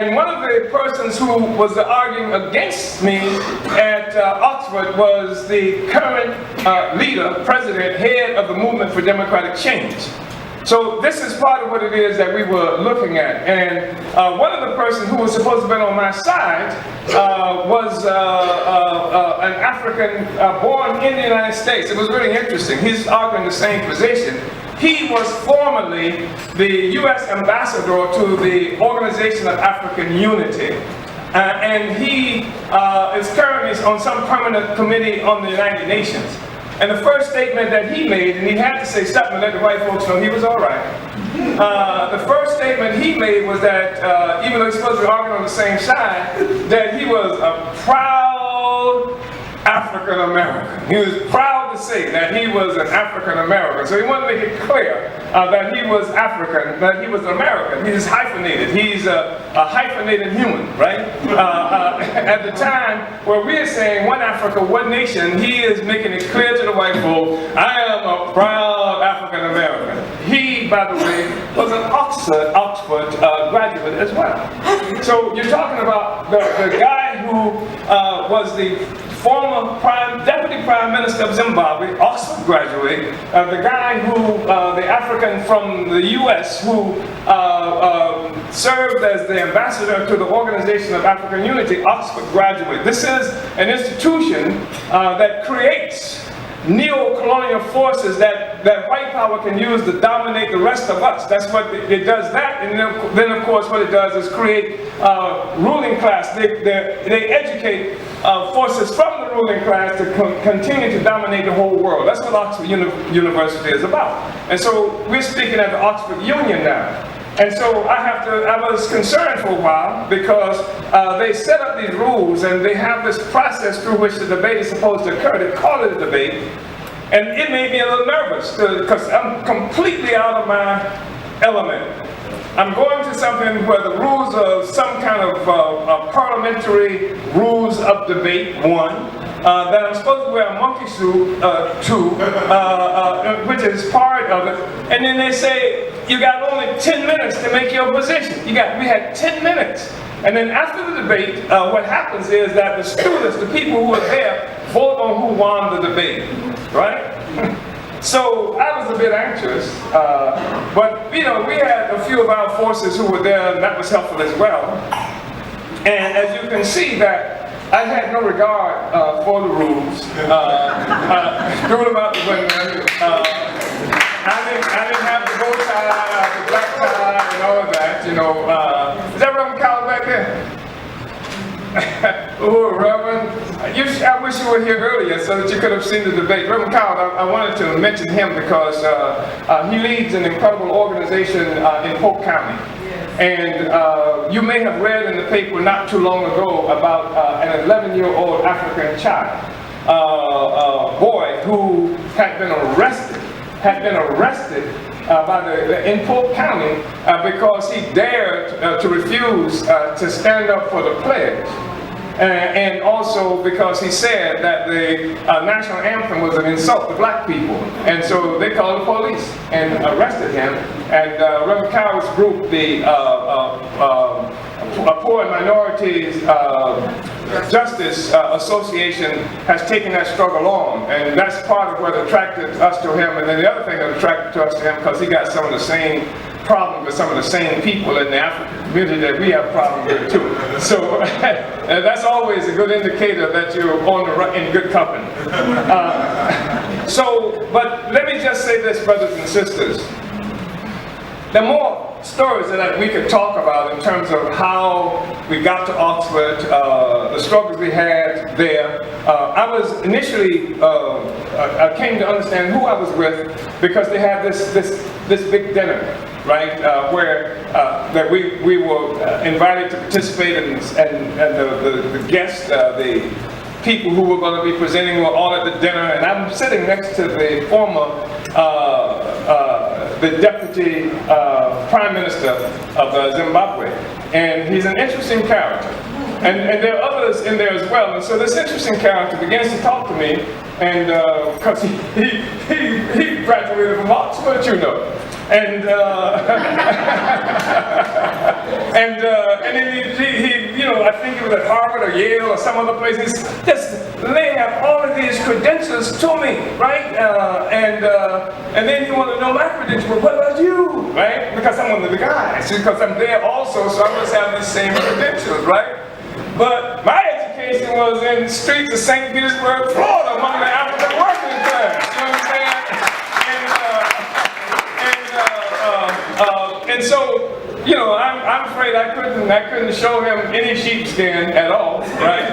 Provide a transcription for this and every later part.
And one of the persons who was arguing against me at Oxford was the current leader, president, head of the Movement for Democratic Change. So this is part of what it is that we were looking at. And one of the persons who was supposed to have been on my side was an African born in the United States. It was really interesting. He's arguing the same position. He was formerly the U.S. ambassador to the Organization of African Unity. And he is currently on some permanent committee on the United Nations. And the first statement that he made, and he had to say something to let the white folks know he was all right. The first statement he made was that, even though he's supposed to be arguing on the same side, that he was a proud African American. He was proud to say that he was an African American. So he wanted to make it clear that he was African, that he was American. He's hyphenated. He's a hyphenated human, right? At the time where we are saying one Africa, one nation, he is making it clear to the white folk, I am a proud African American. He, by the way, was an Oxford graduate as well. So you're talking about the guy who was the former Deputy Prime Minister of Zimbabwe, Oxford graduate, the guy who, the African from the U.S. who served as the ambassador to the Organization of African Unity, Oxford graduate. This is an institution that creates neo-colonial forces that white power can use to dominate the rest of us. That's what it does that, and then of course what it does is create ruling class. They educate forces from the ruling class to continue to dominate the whole world. That's what Oxford University is about. And so we're speaking at the Oxford Union now. And so I was concerned for a while because they set up these rules and they have this process through which the debate is supposed to occur. They call it a debate. And it made me a little nervous because I'm completely out of my element. I'm going to something where the rules of some kind of parliamentary rules of debate, one, that I'm supposed to wear a monkey suit, two, which is part of it. And then they say, you got only 10 minutes to make your position. We had 10 minutes. And then after the debate, what happens is that the students, the people who are there, vote on who won the debate, right? So I was a bit anxious, but you know, we had a few of our forces who were there, and that was helpful as well. And as you can see that I had no regard for the rules. Threw them out the window. I didn't have the bow tie, the black tie, and all of that. You know, is that Reverend Cowell back there? Oh, Reverend, I wish you were here earlier so that you could have seen the debate. Reverend Cowell, I wanted to mention him because he leads an incredible organization in Polk County. And you may have read in the paper not too long ago about an 11-year-old African child, boy who had been arrested in Polk County because he dared to refuse to stand up for the pledge. And also because he said that the national anthem was an insult to black people. And so they called the police and arrested him. And Reverend Cowell's group, the Poor and Minorities Justice Association, has taken that struggle on. And that's part of what attracted us to him. And then the other thing that attracted us to him, because he got some of the same problems with some of the same people in the African community that we have problems with too. So that's always a good indicator that you're in good company. But let me just say this, brothers and sisters. There are more stories that we could talk about in terms of how we got to Oxford, the struggles we had there. I was initially, I came to understand who I was with because they had this big dinner, right, where that we were invited to participate, and the guests, the people who were going to be presenting were all at the dinner, and I'm sitting next to the former the Deputy Prime Minister of Zimbabwe, and he's an interesting character. And there are others in there as well. And so this interesting character begins to talk to me, and because he graduated from Oxford, you know. And and then he, you know, I think it was at Harvard or Yale or some other place. He's just laying out all of these credentials to me, right? And then he wanted to know my credentials. Well, what about you, right? Because I'm one of the guys. Because I'm there also, so I must have the same credentials, right? But my education was in the streets of St. Petersburg, Florida, among the African working class. You know what I'm saying? And so, you know, I'm afraid I couldn't show him any sheepskin at all, right?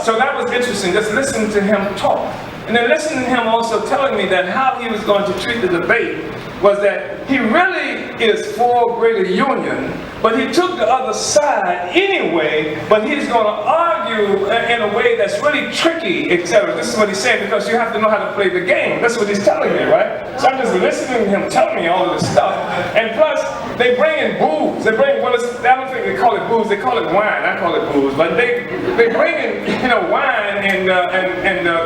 So that was interesting, just listening to him talk. And then listening to him also telling me that how he was going to treat the debate was that he really is for greater union, but he took the other side anyway, but he's going to argue in a way that's really tricky, etc. This is what he's saying, because you have to know how to play the game. That's what he's telling me, right? So I'm just listening to him telling me all of this stuff. And plus, they bring in booze. They bring, well, I don't think they call it booze, they call it wine. I call it booze. But they bring in, you know, wine, and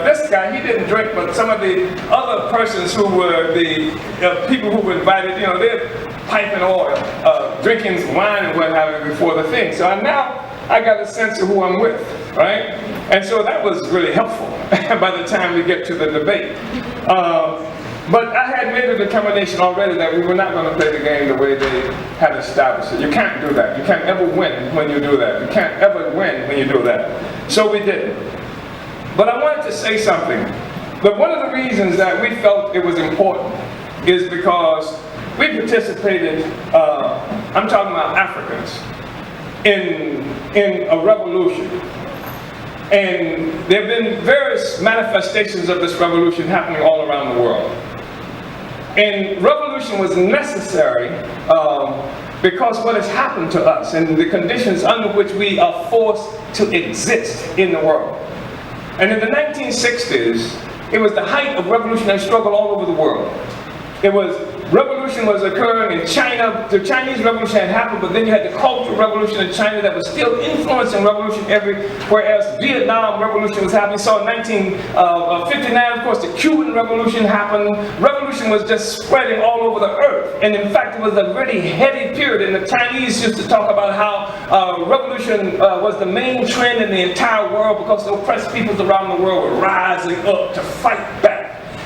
this guy, he didn't drink, but some of the other persons who were the people who were invited, you know, they're piping oil, drinking wine and what have you before the thing. So now I got a sense of who I'm with, right? And so that was really helpful by the time we get to the debate. But I had made a determination already that we were not going to play the game the way they had established it. You can't do that. You can't ever win when you do that. You can't ever win when you do that. So we didn't. But I wanted to say something. But one of the reasons that we felt it was important is because we participated, I'm talking about Africans, in a revolution. And there have been various manifestations of this revolution happening all around the world. And revolution was necessary because what has happened to us and the conditions under which we are forced to exist in the world. And in the 1960s, it was the height of revolutionary struggle all over the world. Revolution was occurring in China. The Chinese Revolution had happened, but then you had the Cultural Revolution in China that was still influencing revolution everywhere else. Vietnam Revolution was happening. So in 1959, of course, the Cuban Revolution happened. Revolution was just spreading all over the earth. And in fact, it was a really heady period. And the Chinese used to talk about how revolution was the main trend in the entire world because the oppressed peoples around the world were rising up to fight back.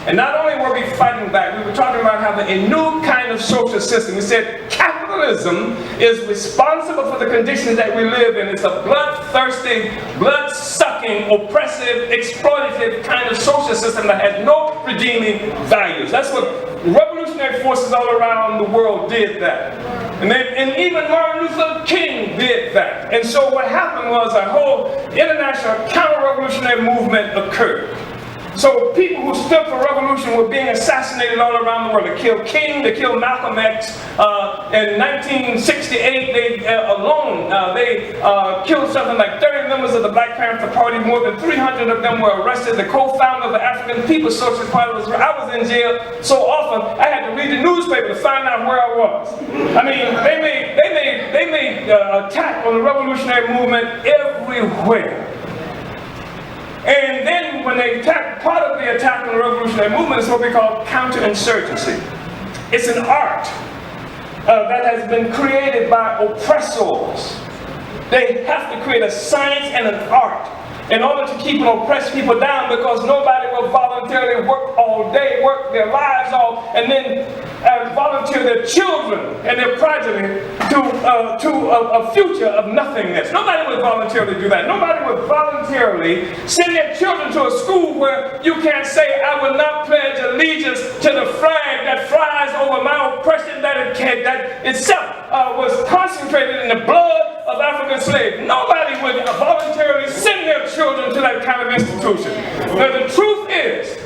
And not only were we fighting back, we were talking about having a new kind of social system. We said capitalism is responsible for the conditions that we live in. It's a bloodthirsty, blood-sucking, oppressive, exploitative kind of social system that has no redeeming values. That's what revolutionary forces all around the world did that. And even Martin Luther King did that. And so what happened was a whole international counter-revolutionary movement occurred. So people who stood for revolution were being assassinated all around the world. They killed King, they killed Malcolm X. In 1968, they killed something like 30 members of the Black Panther Party. More than 300 of them were arrested. The co-founder of the African People's Socialist Party I was in jail so often, I had to read the newspaper to find out where I was. I mean, they made attack on the revolutionary movement everywhere. And then when they attacked, part of the attack on the revolutionary movement is what we call counterinsurgency. It's an art that has been created by oppressors. They have to create a science and an art in order to keep and oppress people down, because nobody will voluntarily work all day, work their lives off, and then volunteer their children and their progeny to a future of nothingness. Nobody would voluntarily do that. Nobody would voluntarily send their children to a school where you can't say, I will not pledge allegiance to the flag that flies over my oppression that itself was concentrated in the blood of African slaves. Nobody would voluntarily send their children to that kind of institution. Now the truth is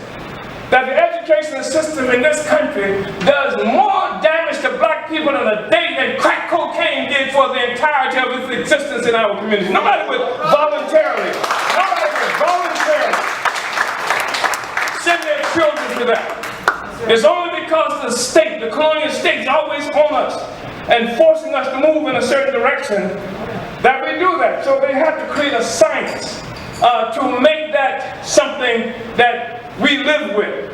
that the educational system in this country does more damage to black people in a day than crack cocaine did for the entirety of its existence in our community. Nobody would voluntarily send their children to that. It's only because the state, the colonial state, is always on us and forcing us to move in a certain direction that we do that. So they have to create a science to make that something that we live with.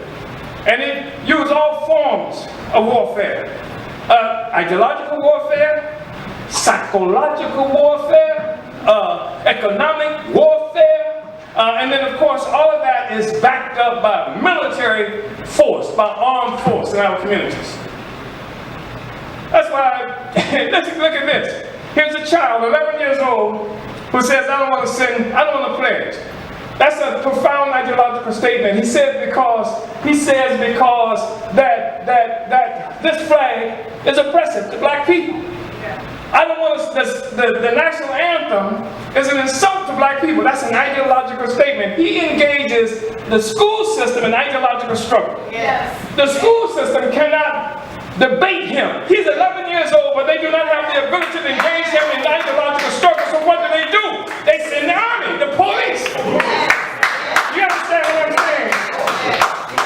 And it used all forms of warfare. Ideological warfare, psychological warfare, economic warfare, and then of course all of that is backed up by military force, by armed force in our communities. That's why, let's look at this. Here's a child, 11 years old, who says, I don't want to sin, I don't want to pledge. That's a profound ideological statement. He says because that this flag is oppressive to black people. I don't want the national anthem is an insult to black people. That's an ideological statement. He engages the school system in ideological struggle. Yes. The school system cannot debate him. He's 11 years old, but they do not have the ability to engage him in ideological struggle. So what do? They send the army, the police. You understand what I'm saying?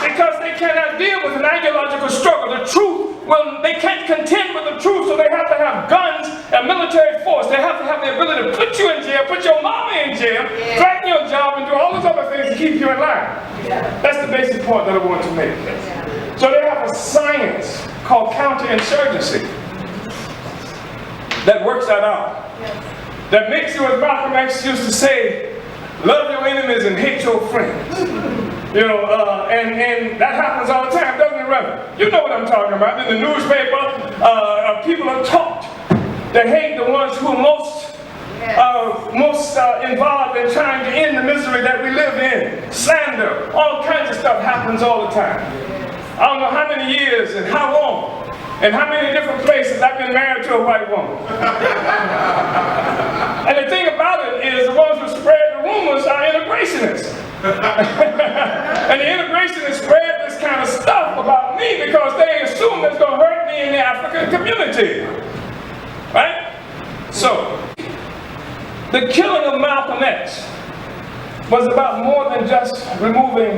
Because they cannot deal with an ideological struggle. The truth, well, they can't contend with the truth, so they have to have guns and military force. They have to have the ability to put you in jail, put your mama in jail, threaten your job, and do all those other things to keep you in line. That's the basic point that I want to make. So they have a science called counterinsurgency that works that out. That makes you, as Malcolm X used to say, love your enemies and hate your friends. You know, and that happens all the time, doesn't it, Reverend? You know what I'm talking about. In the newspaper, people are taught to hate the ones who are most involved in trying to end the misery that we live in. Slander, all kinds of stuff happens all the time. I don't know how many years and how long and how many different places I've been married to a white woman. And the thing about it is the ones who spread the rumors are integrationists. And the integrationists spread this kind of stuff about me because they assume it's going to hurt me in the African community. Right? So, the killing of Malcolm X was about more than just removing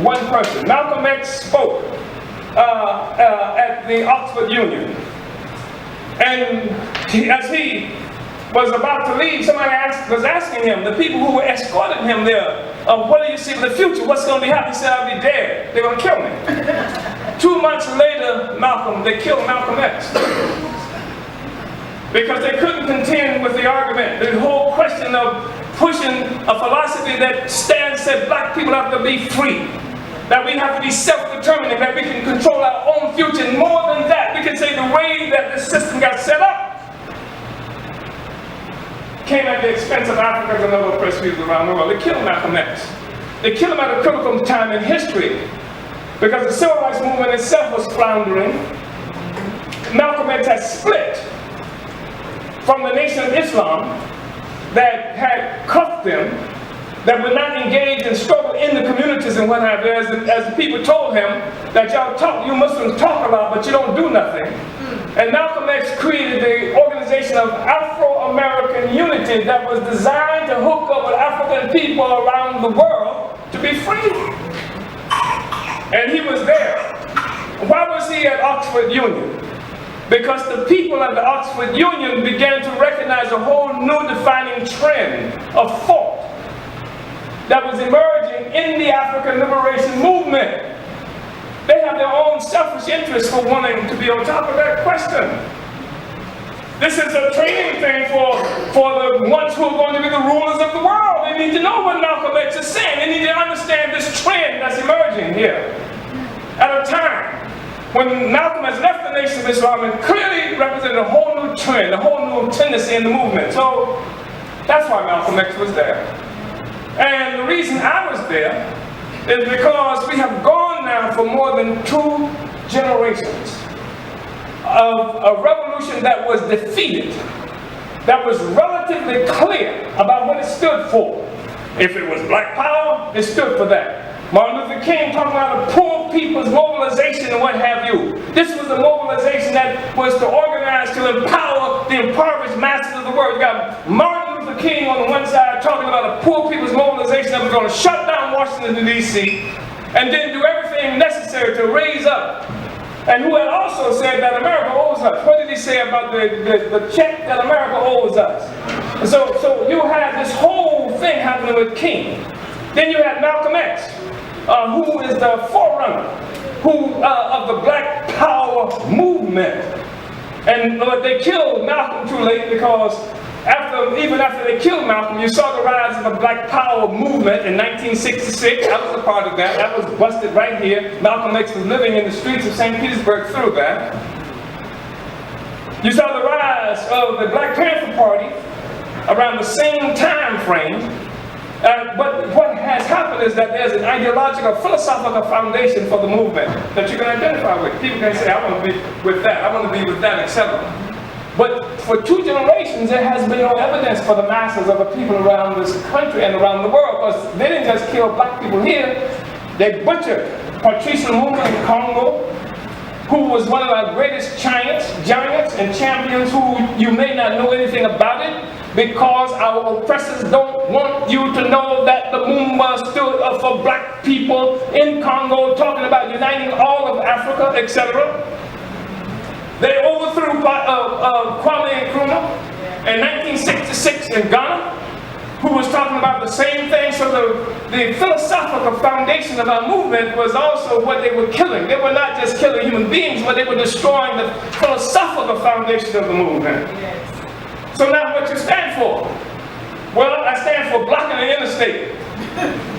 one person. Malcolm X spoke at the Oxford Union. And as he was about to leave, somebody was asking him, the people who were escorting him there, what do you see for the future? What's going to be happening? He said, I'll be dead. They're going to kill me. 2 months later, they killed Malcolm X. Because they couldn't contend with the argument. The whole question of pushing a philosophy that said black people have to be free. That we have to be self-determining, that we can control our own future. And more than that, we can say the way that the system got set up came at the expense of Africans and other oppressed people around the world. They killed Malcolm X. They killed him at a critical time in history because the civil rights movement itself was floundering. Malcolm X had split from the Nation of Islam that had cuffed them, that would not engage and struggle in the communities and what have you, as the people told him that you Muslims talk a lot, but you don't do nothing. And Malcolm X created the organization of Afro-American Unity that was designed to hook up with African people around the world to be free. And he was there. Why was he at Oxford Union? Because the people at the Oxford Union began to recognize a whole new defining trend of thought that was emerging in the African liberation movement. They have their own selfish interests for wanting to be on top of that question. This is a training thing for the ones who are going to be the rulers of the world. They need to know what Malcolm X is saying. They need to understand this trend that's emerging here at a time when Malcolm has left the Nation of Islam and clearly represented a whole new trend, a whole new tendency in the movement. So that's why Malcolm X was there. And the reason I was there is because we have gone now for more than 2 generations of a revolution that was defeated, that was relatively clear about what it stood for. If it was black power, it stood for that. Martin Luther King talking about a poor people's mobilization and what have you. This was a mobilization that was to organize to empower the impoverished masses of the world. You got Martin Luther King on the one side talking about a poor people's mobilization that was going to shut down Washington, D.C. and then do everything necessary to raise up. And who had also said that America owes us. What did he say about the check that America owes us? And so you had this whole thing happening with King. Then you had Malcolm X, who is the forerunner of the Black Power movement. And they killed Malcolm too late, because even after they killed Malcolm, you saw the rise of the Black Power movement in 1966. I was a part of that. That was busted right here. Malcolm X was living in the streets of St. Petersburg through that. You saw the rise of the Black Panther Party around the same time frame. But what has happened is that there's an ideological, philosophical foundation for the movement that you can identify with. People can say, I want to be with that, I want to be with that, etc. But for 2 generations, there has been no evidence for the masses of the people around this country and around the world, because they didn't just kill black people here, they butchered Patrice Lumumba in Congo, who was one of our greatest giants and champions, who you may not know anything about it, because our oppressors don't want you to know that the Lumumba stood up for black people in Congo, talking about uniting all of Africa, etc. They overthrew Kwame Nkrumah in 1966 in Ghana, who was talking about the same thing. So the philosophical foundation of our movement was also what they were killing. They were not just killing human beings, but they were destroying the philosophical foundation of the movement. So now what you stand for? Well, I stand for blocking the interstate.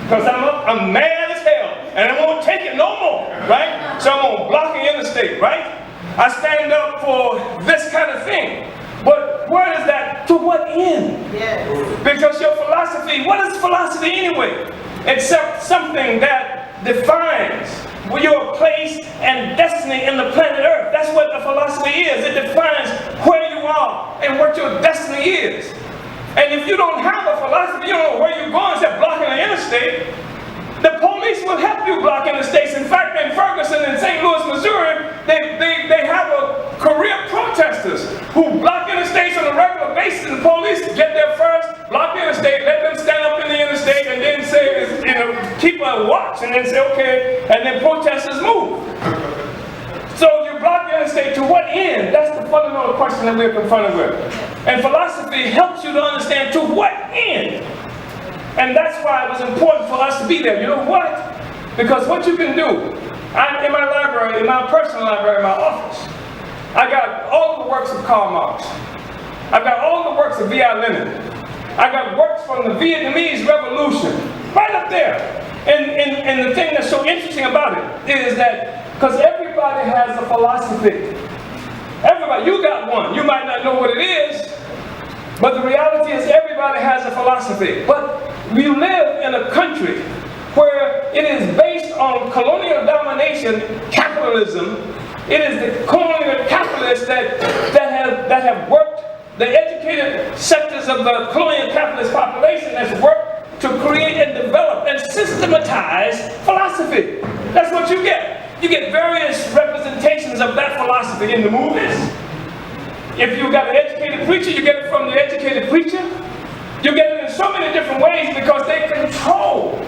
Because I'm mad as hell, and I won't take it no more, right? So I'm going to block the interstate, right? I stand up for this kind of thing. But where is that? To what end? Yes. Because your philosophy, what is philosophy anyway? Except something that defines your place and destiny in the planet Earth. That's what a philosophy is. It defines where you are and what your destiny is. And if you don't have a philosophy, you don't know where you're going except blocking the interstate. The police will help you block interstates. In fact, in Ferguson and St. Louis, Missouri, they have a career protesters who block interstates on a regular basis. The police get there first, block the interstate, let them stand up in the interstate, and then say, keep a watch, and then say, okay, and then protesters move. So you block the interstate to what end? That's the fundamental question that we're confronted with. And philosophy helps you to understand to what end. And that's why it was important for us to be there. You know what? Because what you can do, in my library, in my personal library, in my office, I got all the works of Karl Marx. I've got all the works of V.I. Lenin. I got works from the Vietnamese Revolution, right up there. And the thing that's so interesting about it is that, because everybody has a philosophy. Everybody, you got one. You might not know what it is, but the reality is everybody has a philosophy. But we live in a country where it is based on colonial domination, capitalism. It is the colonial capitalists that have worked, the educated sectors of the colonial capitalist population has worked to create and develop and systematize philosophy. That's what you get. You get various representations of that philosophy in the movies. If you've got an educated preacher, you get it from the educated preacher. You get it in so many different ways because they control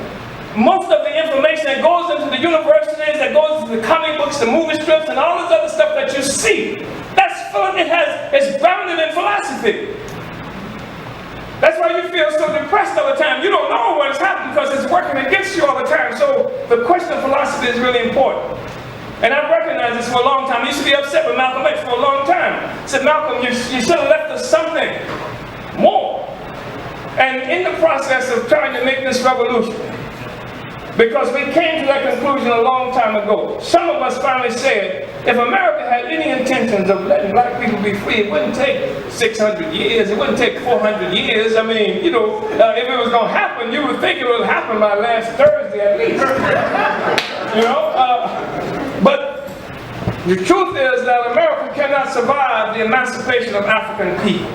most of the information that goes into the universities, that goes into the comic books, the movie strips, and all this other stuff that you see. It's bounded in philosophy. That's why you feel so depressed all the time. You don't know what's happening because it's working against you all the time. So the question of philosophy is really important. And I've recognized this for a long time. I used to be upset with Malcolm X for a long time. I said, Malcolm, you should have left us something more. And in the process of trying to make this revolution, because we came to that conclusion a long time ago, some of us finally said, if America had any intentions of letting black people be free, it wouldn't take 600 years, it wouldn't take 400 years. I mean, if it was going to happen, you would think it would happen by last Thursday at least. But the truth is that America cannot survive the emancipation of African people.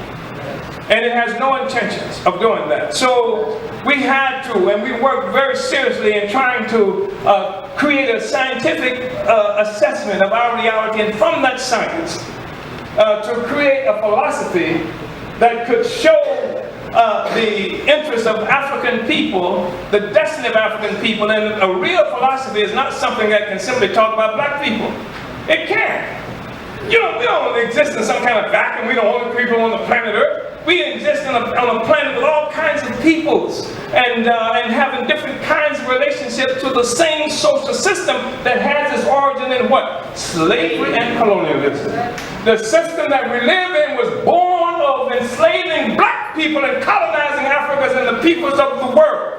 And it has no intentions of doing that. So we had to, and we worked very seriously in trying to create a scientific assessment of our reality, and from that science, to create a philosophy that could show the interests of African people, the destiny of African people. And a real philosophy is not something that can simply talk about black people. It can't. We don't exist in some kind of vacuum. We're the only people on the planet Earth. we exist on a planet with all kinds of peoples and having different kinds of relationships to the same social system that has its origin in what? Slavery and colonialism. The system that we live in was born of enslaving black people and colonizing Africans and the peoples of the world.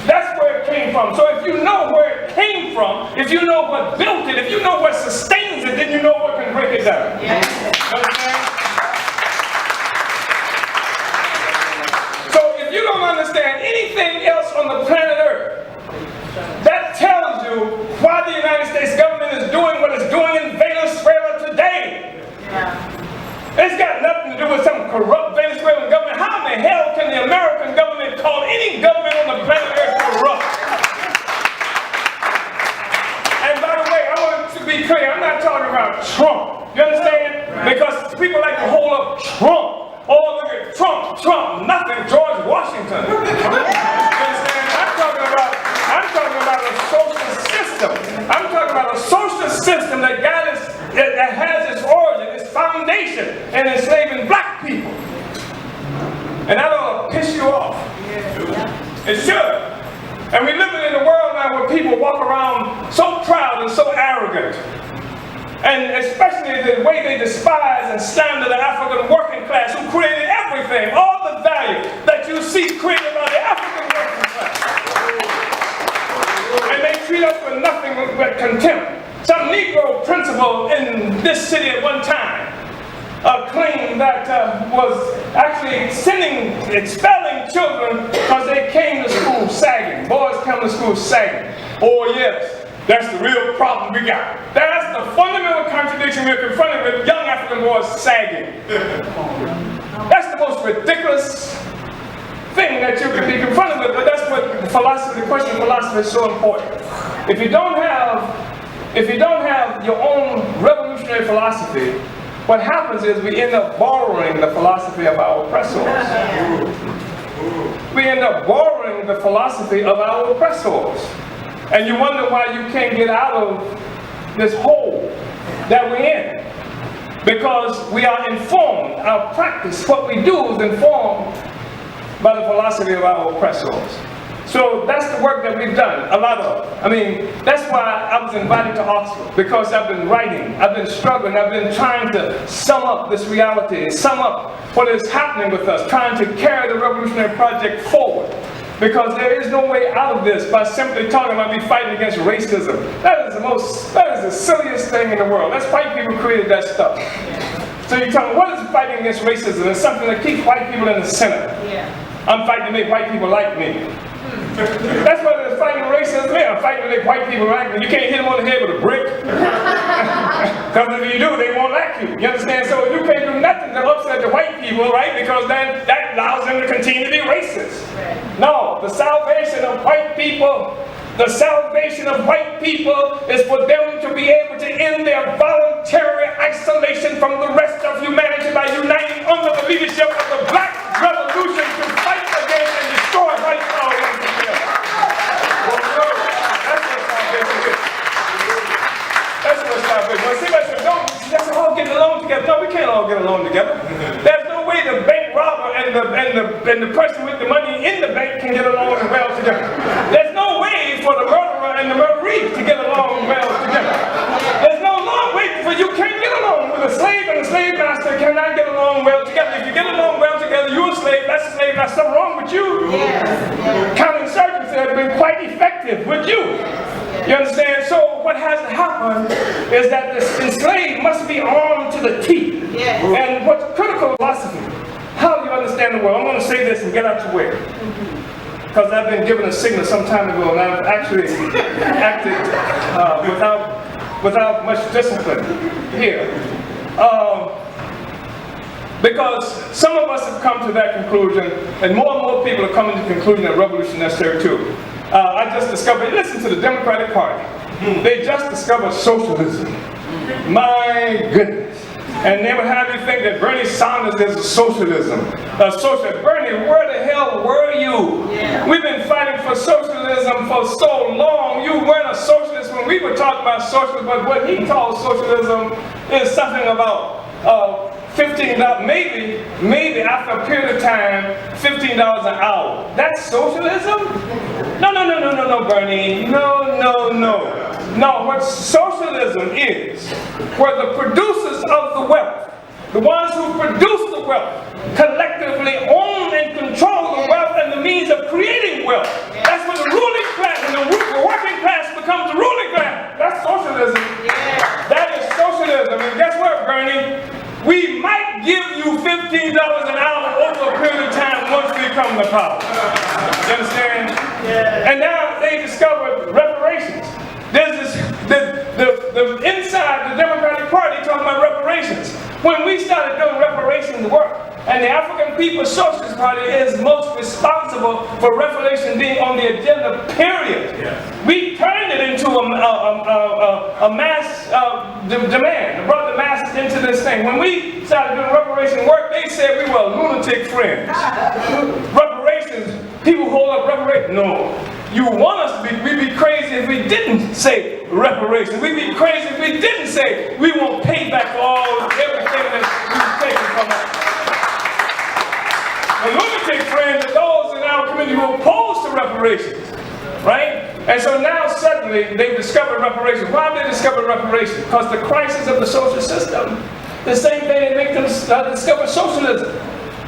That's where it came from. So if you know where it came from, if you know what built it, if you know what sustains it, then you know what can break it down. Yes. Understand? So if you don't understand anything else on the planet Earth, that tells you why the United States government is doing what it's doing in Venezuela today. It's got nothing to do with some corrupt Venezuelan government. How in the hell can the American government call any government on the planet Earth corrupt? And by the way, I want to be clear, I'm not talking about Trump. You understand? Because people like to hold up Trump. Oh, look at Trump, nothing, George Washington. You understand? I'm talking about a social system. I'm talking about a social system that has its origin, its foundation in enslaving black people. And that ought to piss you off. It should. And we live in a world now where people walk around so proud and so arrogant. And especially the way they despise and slander the African working class who created everything, all the value that you see created by the African working class. And they treat us with nothing but contempt. Some Negro principal in this city at one time claimed that was actually expelling children because they came to school sagging. Boys come to school sagging. Oh yes, that's the real problem we got. That's the fundamental contradiction we're confronted with, young African boys sagging. That's the most ridiculous thing that you could be confronted with, but that's what the question of philosophy is so important. If you don't have your own revolutionary philosophy, what happens is we end up borrowing the philosophy of our oppressors. We end up borrowing the philosophy of our oppressors. And you wonder why you can't get out of this hole that we're in. Because we are informed, our practice, what we do is informed by the philosophy of our oppressors. So that's the work that we've done, a lot of. I mean, that's why I was invited to Oxford, because I've been writing, I've been struggling, I've been trying to sum up this reality, sum up what is happening with us, trying to carry the revolutionary project forward. Because there is no way out of this by simply talking about me fighting against racism. That is the silliest thing in the world. That's white people created that stuff. So you tell me, what is fighting against racism? It's something that keeps white people in the center. I'm fighting to make white people like me. That's what it is, fighting racism. I'm fighting to make white people like me. You can't hit them on the head with a brick. Because if you do, they won't like you. You understand? So you can't do nothing to upset the white people, right? Because then that allows them to continue to be racist. No, the salvation of white people, is for them to be able to end their voluntary isolation from the rest of humanity by uniting under the leadership of the black revolution to fight against and destroy white power. That's what salvation is. Well, see, let's all get along together. No, we can't all get along together. There's no way the bank robber and the person with the money in the bank can get along well together. There's no way for the murderer and the murderee to get along well together. There's no way for you can't get along with a slave and a slave master cannot get along well together. If you get along well together, you're a slave, that's a slave, there's something wrong with you. Counterinsurgency has been quite effective with you. You understand? So what has to happen is that the enslaved must be armed to the teeth. And what's critical philosophy, how do you understand the world? I'm going to say this and get out your way. Because I've been given a signal some time ago and I've actually acted without much discipline here. Because some of us have come to that conclusion, and more people are coming to the conclusion that revolution is necessary too. I just discovered, listen to the Democratic Party. They just discovered socialism. My goodness. And they would have you think that Bernie Sanders is a socialism. Bernie, where the hell were you? We've been fighting for socialism for so long. You weren't a socialist when we were talking about socialism, but what he calls socialism is something about $15, maybe after a period of time, $15 an hour. That's socialism? No, Bernie. No, what socialism is, where the producers of the wealth, the ones who produce the wealth, collectively own and control the wealth and the means of creating wealth. That's when the ruling class and the working class becomes the ruling class. That's socialism. That is socialism. And guess what, Bernie? We might give you $15 an hour over a period of time once we come to power. You understand? And now they discovered reparations. There's this, the inside the Democratic Party talking about reparations. When we started doing reparations work, and the African People's Socialist Party is most responsible for reparations being on the agenda, period. We turned it into a mass demand, brought the masses into this thing. When we started doing reparation work, they said we were lunatic friends. Reparations, people hold up reparations. No. You want us to be, we'd be crazy if we didn't say reparations. We'd be crazy if we didn't say we won't pay back for everything that we've taken from us. The lunatic friends are those in our community who oppose to reparations, right? And so now suddenly they've discovered reparations. Why have they discovered reparations? Because the crisis of the social system, the same thing that make them discover socialism.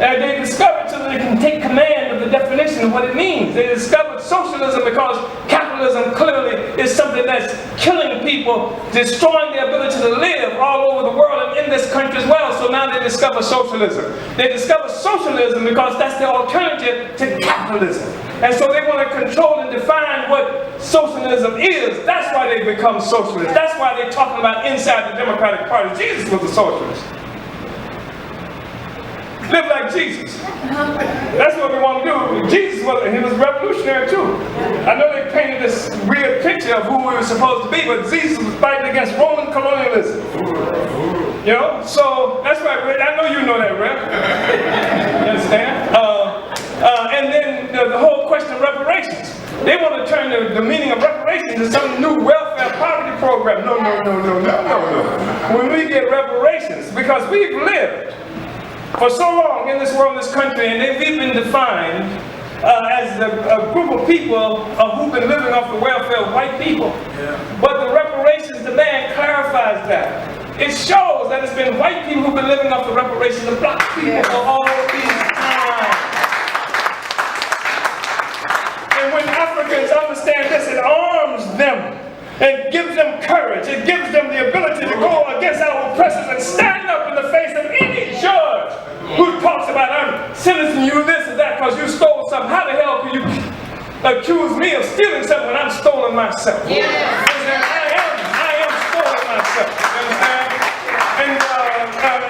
And they discovered so that they can take command of the definition of what it means. They discovered socialism because capitalism clearly is something that's killing people, destroying their ability to live all over the world and in this country as well. So now they discover socialism. They discover socialism because that's the alternative to capitalism. And so they want to control and define what socialism is. That's why they become socialists. That's why they're talking about inside the Democratic Party. Jesus was a socialist. Live like Jesus. That's what we want to do. Jesus he was revolutionary too. I know they painted this weird picture of who we were supposed to be, but Jesus was fighting against Roman colonialism. You know? So that's why I know you know that, Rev. You understand? And then the whole question of reparations. They want to turn the meaning of reparations into some new welfare poverty program. No. When we get reparations, because we've lived for so long in this world, in this country, and we've been defined as a group of people who've been living off the welfare of white people. But the reparations demand clarifies that. It shows that it's been white people who've been living off the reparations of black people for all these times. And when Africans understand this, it arms them. It gives them courage. It gives them the ability to go against our oppressors and stand up in the face of any judge who talks about, I'm sentencing you this and that because you stole something. How the hell can you accuse me of stealing something when I'm stolen myself? I am stolen myself. You understand?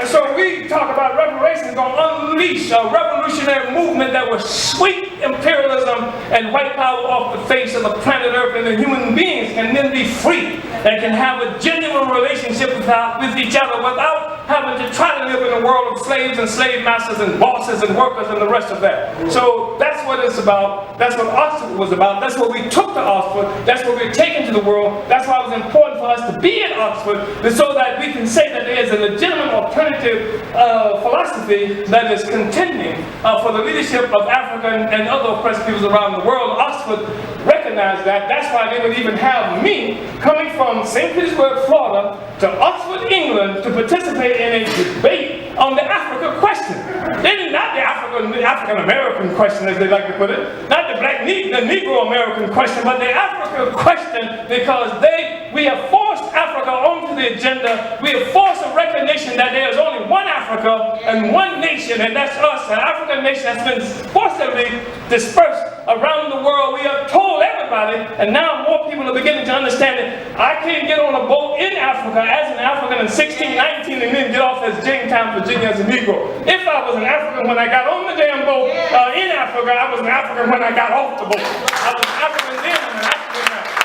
And so we talk about reparations going to unleash a revolutionary movement that will sweep imperialism and white power off the face of the planet Earth, and the human beings can then be free and can have a genuine relationship with each other without having to try to live in a world of slaves and slave masters and bosses and workers and the rest of that. So that's what it's about. That's what Oxford was about. That's what we took to Oxford. That's what we're taking to the world. That's why it was important for us to be at Oxford, so that we can say that there is a legitimate alternative philosophy that is contending for the leadership of Africa and other oppressed peoples around the world. Oxford recognized that. That's why they would even have me coming from St. Petersburg, Florida, to Oxford, England, to participate in a debate on the Africa question. Not the African-American question, as they like to put it, not the Negro-American question, but the Africa question, because we have forced Africa onto the agenda. We have forced a recognition that there is only one Africa and one nation, and that's us, an African nation that's been forcibly dispersed around the world. We have told everybody, and now more people are beginning to understand that I can't get on a boat in Africa as an African in 1619 and then get off as Jamestown, Virginia as a Negro. If I was an African when I got on the damn boat in Africa, I was an African when I got off the boat. I was an African then, I'm an African now.